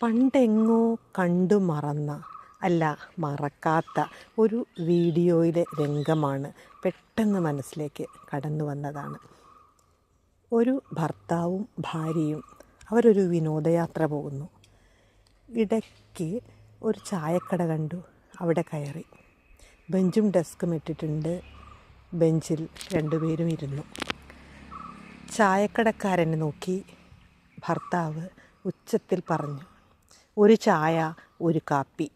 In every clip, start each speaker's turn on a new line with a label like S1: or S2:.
S1: പണ്ടെങ്ങോ കണ്ടു മറന്ന, അല്ല മറക്കാത്ത ഒരു വീഡിയോയിലെ രംഗമാണ് പെട്ടെന്ന് മനസ്സിലേക്ക് കടന്നു വന്നതാണ്. ഒരു ഭർത്താവും ഭാര്യയും അവരൊരു വിനോദയാത്ര പോകുന്നു. ഇടയ്ക്ക് ഒരു ചായക്കട കണ്ടു. അവിടെ കയറി. ബെഞ്ചും ഡെസ്കും ഇട്ടിട്ടുണ്ട്. ബെഞ്ചിൽ രണ്ടുപേരും ഇരുന്നു. ചായക്കടക്കാരനെ നോക്കി ഭർത്താവ് ഉച്ചത്തിൽ പറഞ്ഞു, ഒരു ചായ, ഒരു കാപ്പി.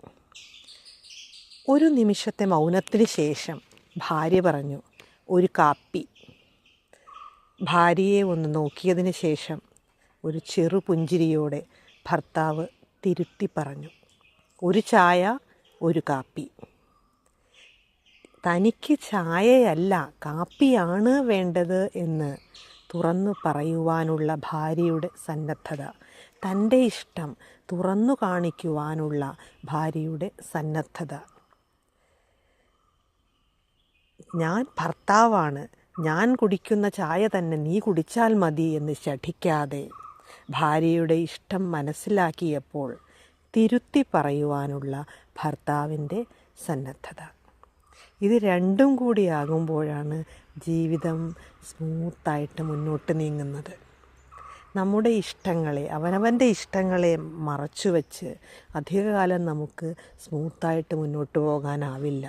S1: ഒരു നിമിഷത്തെ മൗനത്തിന് ശേഷം ഭാര്യ പറഞ്ഞു, ഒരു കാപ്പി. ഭാര്യയെ ഒന്ന് നോക്കിയതിന് ശേഷം ഒരു ചെറുപുഞ്ചിരിയോടെ ഭർത്താവ് തിരുത്തി പറഞ്ഞു, ഒരു ചായ, ഒരു കാപ്പി. തനിക്ക് ചായയല്ല കാപ്പിയാണ് വേണ്ടത് എന്ന് തുറന്നു പറയുവാനുള്ള ഭാര്യയുടെ സന്നദ്ധത, തൻ്റെ ഇഷ്ടം തുറന്നു കാണിക്കുവാനുള്ള ഭാര്യയുടെ സന്നദ്ധത. ഞാൻ ഭർത്താവാണ്, ഞാൻ കുടിക്കുന്ന ചായ തന്നെ നീ കുടിച്ചാൽ മതി എന്ന് ശഠിക്കാതെ ഭാര്യയുടെ ഇഷ്ടം മനസ്സിലാക്കിയപ്പോൾ തിരുത്തി പറയുവാനുള്ള ഭർത്താവിൻ്റെ സന്നദ്ധത. ഇത് രണ്ടും കൂടിയാകുമ്പോഴാണ് ജീവിതം സ്മൂത്തായിട്ട് മുന്നോട്ട് നീങ്ങുന്നത്. നമ്മുടെ ഇഷ്ടങ്ങളെ, അവനവൻ്റെ ഇഷ്ടങ്ങളെ മറച്ചു വച്ച് അധികകാലം നമുക്ക് സ്മൂത്തായിട്ട് മുന്നോട്ട് പോകാനാവില്ല.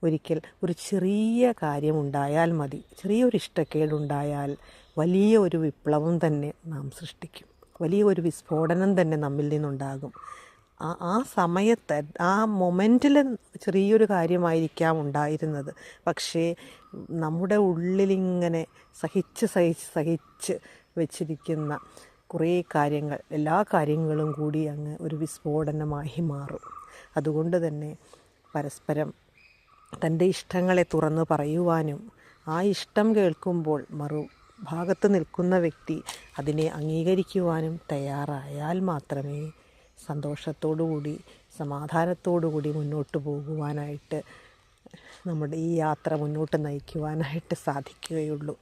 S1: ഒരിക്കൽ ഒരു ചെറിയ കാര്യമുണ്ടായാൽ മതി, ചെറിയൊരു ഇഷ്ടക്കേടുണ്ടായാൽ വലിയ ഒരു വിപ്ലവം തന്നെ നാം സൃഷ്ടിക്കും, വലിയ ഒരു വിസ്ഫോടനം തന്നെ നമ്മിൽ നിന്നുണ്ടാകും. ആ സമയത്ത്, ആ മൊമെൻറ്റിൽ ചെറിയൊരു കാര്യമായിരിക്കാം ഉണ്ടായിരുന്നത്, പക്ഷേ നമ്മുടെ ഉള്ളിലിങ്ങനെ സഹിച്ച് വെച്ചിരിക്കുന്ന കുറേ കാര്യങ്ങൾ, എല്ലാ കാര്യങ്ങളും കൂടി അങ്ങ് ഒരു വിസ്ഫോടനമായി മാറും. അതുകൊണ്ട് തന്നെ പരസ്പരം തൻ്റെ ഇഷ്ടങ്ങളെ തുറന്നു പറയുവാനും ആ ഇഷ്ടം കേൾക്കുമ്പോൾ മറുഭാഗത്ത് നിൽക്കുന്ന വ്യക്തി അതിനെ അംഗീകരിക്കുവാനും തയ്യാറായാൽ മാത്രമേ സന്തോഷത്തോടുകൂടി സമാധാനത്തോടുകൂടി മുന്നോട്ട് പോകുവാനായിട്ട്, നമ്മുടെ ഈ യാത്ര മുന്നോട്ട് നയിക്കുവാനായിട്ട് സാധിക്കുകയുള്ളൂ.